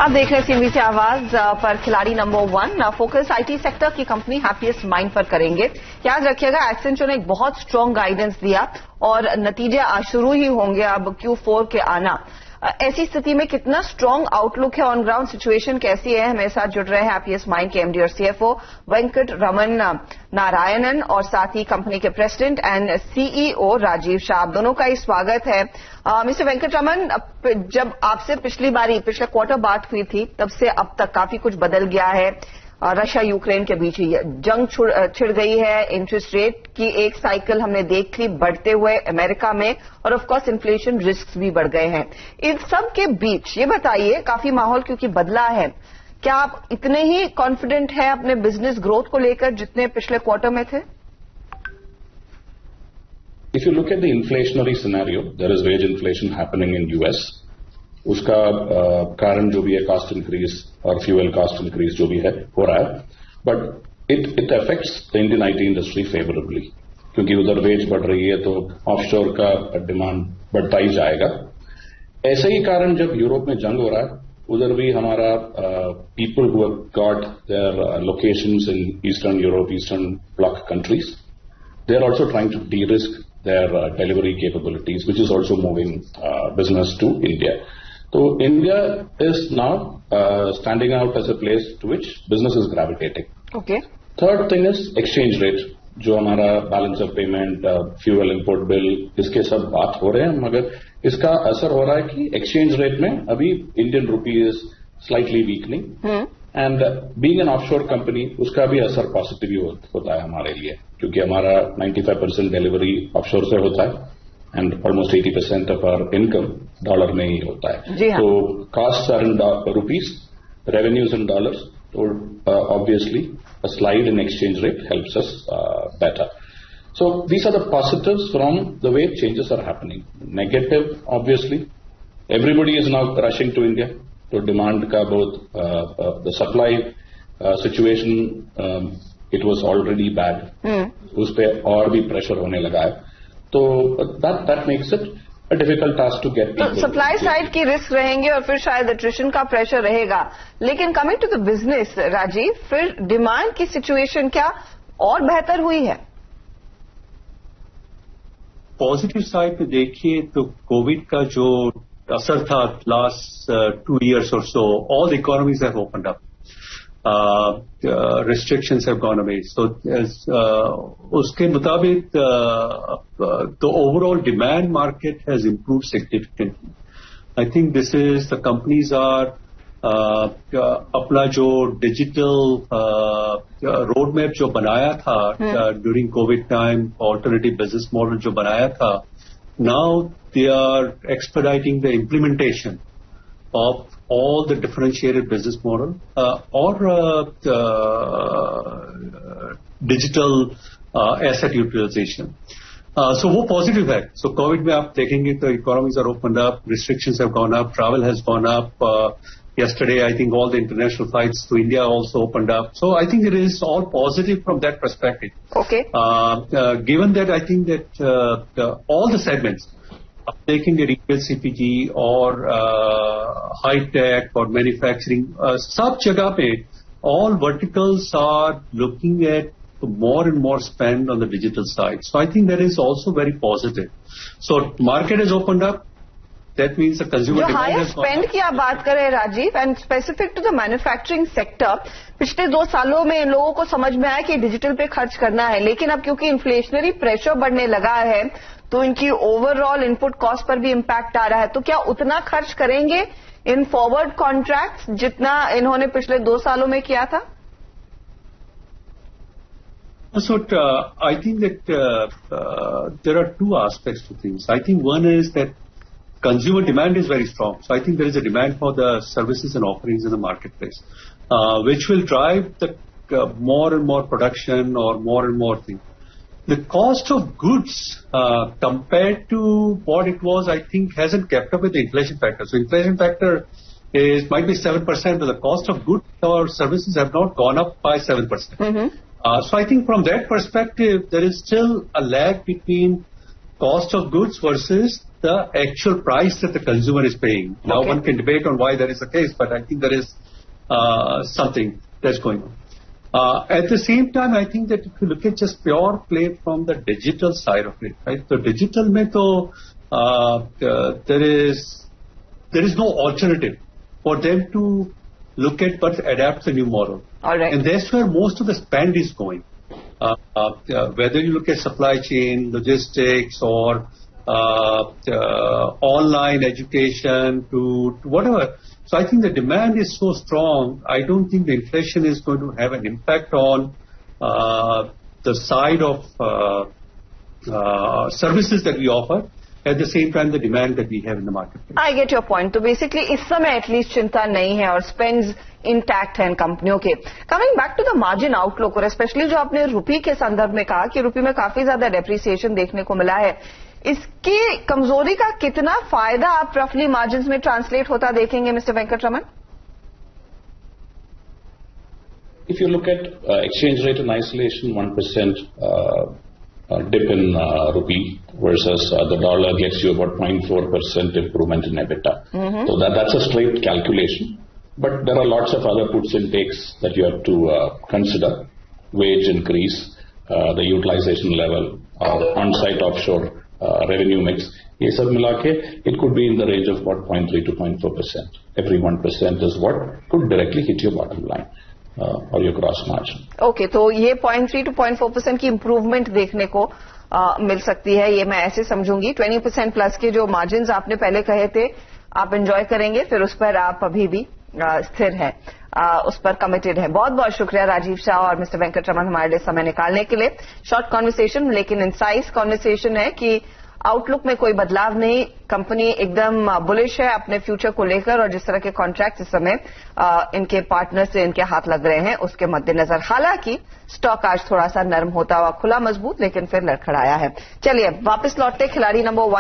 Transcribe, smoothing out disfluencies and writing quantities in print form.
आप देख रहे हैं CNBC आवाज पर खिलाड़ी नंबर 1 फोकस IT सेक्टर की कंपनी हैप्पीएस्ट माइंड पर करेंगे। याद रखिएगा एक्सेंचर ने एक बहुत स्ट्रांग गाइडेंस दिया और नतीजे आज शुरू ही होंगे अब Q4 के आना। ऐसी स्थिति में कितना स्ट्रांग आउटलुक है, ऑन ग्राउंड सिचुएशन कैसी है? हमारे साथ जुड़ रहे हैं हैप्पीएस्ट माइंड के MD और CFO वेंकटरमन नारायणन और साथ ही कंपनी के president and CEO Rajiv Shah. दोनों का ही स्वागत है। मिस्टर वेंकटरमन, जब आपसे पिछले क्वार्टर बात हुई थी तब से अब तक काफी कुछ बदल गया है। रशिया यूक्रेन के बीच जंग छिड़ गई है, इंटरेस्ट रेट की एक साइकिल हमने देख ली बढ़ते हुए अमेरिका में, और ऑफ कोर्स इन्फ्लेशन रिस्क भी बढ़ गए हैं। इन सब के बीच ये बताइए, काफी माहौल क्योंकि बदला है, क्या आप इतने ही कॉन्फिडेंट हैं अपने बिजनेस ग्रोथ को लेकर जितने पिछले क्वार्टर में थे? If you look at the inflationary scenario, there is wage inflation happening in US. उसका कारण जो भी है कास्ट इंक्रीज और फ्यूल कास्ट इंक्रीज जो भी है हो रहा है, but it affects the Indian IT industry favourably, क्योंकि उधर वेज बढ़ रही है तो ऑफशोर का डिमांड बढ़ता ही जाएगा। ऐसे ही कारण जब यूरोप में जंग हो रहा है, उधर भी हमारा people who have got their locations in eastern Europe, eastern bloc countries, they are also trying to de-risk their delivery capabilities, which is also moving business to India. So India is now standing out as a place to which business is gravitating. Okay. Third thing is exchange rate, जो हमारा balance of payment, fuel import bill, इसके सब बात हो रहे हैं, मगर इसका असर हो रहा है कि एक्सचेंज रेट में अभी Indian rupee is slightly weakening, and being an offshore company उसका भी असर पॉजिटिव होता है हमारे लिए, क्योंकि हमारा 95% डिलीवरी ऑफशोर से होता है and almost 80% of our income dollar में ही होता है। हाँ। तो cost are in rupees, revenues in dollars, तो obviously a slide in exchange rate helps us better. So these are the positives from the way changes are happening. Negative, obviously, everybody is now rushing to India. So demand ka both the supply situation, it was already bad. उस पे और भी pressure होने लगा है, तो that makes it a difficult task to get people. तो supply side की रिस्क रहेंगे और फिर शायद एट्रिशन का प्रेशर रहेगा, लेकिन coming to the business Rajiv, फिर डिमांड की सिचुएशन क्या और बेहतर हुई है? पॉजिटिव साइड पे देखिए तो कोविड का जो असर था last 2 years or so, all the economies have opened up. Restrictions have gone away. So uske mutabik the overall demand market has improved significantly. I think this is, the companies are अपना जो digital roadmap जो बनाया था during COVID time, alternative business model जो बनाया था, now they are expediting the implementation of all the differentiated business model or digital asset utilization. So वो positive है. So COVID में आप देखेंगे तो economies are opened up, restrictions have gone up, travel has gone up. Yesterday, I think all the international flights to India also opened up. So I think it is all positive from that perspective. Okay. Given that, I think that all the segments, taking the retail CPG or high tech or manufacturing, सब जगह पे all verticals are looking at more and more spend on the digital side. So I think that is also very positive. So market has opened up. That means the consumer demand higher has gone spend up. की आप बात करें Rajiv, and specific to the manufacturing sector, पिछले 2 सालों में लोगों को समझ में आया कि डिजिटल पे खर्च करना है, लेकिन अब क्योंकि इन्फ्लेशनरी प्रेशर बढ़ने लगा है तो इनकी ओवरऑल इनपुट कॉस्ट पर भी इम्पैक्ट आ रहा है। तो क्या उतना खर्च करेंगे इन फॉरवर्ड कॉन्ट्रैक्ट्स जितना इन्होंने पिछले 2 सालों में किया था? So I think that there are 2 aspects to things. I think one is that consumer demand is very strong. So I think there is a demand for the services and offerings in the marketplace, which will drive the more and more production or more and more things. The cost of goods compared to what it was, I think, hasn't kept up with the inflation factor. So inflation factor might be 7%, but the cost of goods or services have not gone up by 7%. So I think from that perspective, there is still a lag between cost of goods versus the actual price that the consumer is paying. Now, Okay. one can debate on why that is the case, but I think there is something that's going on. At the same time, I think that if you look at just pure play from the digital side of it, right? So digital mein to, there is no alternative for them to look at but adapt the new model. All right. And that's where most of the spend is going. Whether you look at supply chain, logistics, or online education to whatever. So I think the demand is so strong, I don't think the inflation is going to have an impact on the side of services that we offer. At the same time, the demand that we have in the marketplace. I get your point. तो basically इस समय at least चिंता नहीं है और spends intact हैं कंपनियों के. Coming back to the margin outlook और स्पेशली जो आपने रुपी के संदर्भ में कहा कि रुपी में काफी ज्यादा डेप्रिसिएशन देखने को मिला है, इसकी कमजोरी का कितना फायदा आप रफली मार्जिन में ट्रांसलेट होता देखेंगे mister Venkataraman? If you look at exchange rate in isolation, 1% dip in rupee versus the dollar gets you about 0.4% improvement in EBITDA. So that's a straight calculation. But there are lots of other puts and takes that you have to consider. Wage increase, the utilization level, on-site offshore revenue mix. ये सब मिला के it could be in the range of about 0.3 to 0.4%. Every 1% is what could directly hit your bottom line. और your gross margin. Okay, तो ये 0.3 to 0.4% की improvement देखने को मिल सकती है, ये मैं ऐसे समझूंगी. 20% प्लस के जो मार्जिन आपने पहले कहे थे आप एंजॉय करेंगे, फिर उस पर आप अभी भी स्थिर हैं, उस पर कमिटेड है. बहुत बहुत शुक्रिया राजीव शाह और मिस्टर वेंकटरमन हमारे लिए समय निकालने के लिए. शॉर्ट कॉन्वर्सेशन लेकिन इंसाइज कॉन्वर्सेशन है कि आउटलुक में कोई बदलाव नहीं, कंपनी एकदम बुलिश है अपने फ्यूचर को लेकर और जिस तरह के कॉन्ट्रैक्ट इस समय इनके पार्टनर से इनके हाथ लग रहे हैं उसके मद्देनजर. हालांकि स्टॉक आज थोड़ा सा नरम होता हुआ खुला मजबूत लेकिन फिर लड़खड़ाया है. चलिए वापस लौटते खिलाड़ी नंबर 1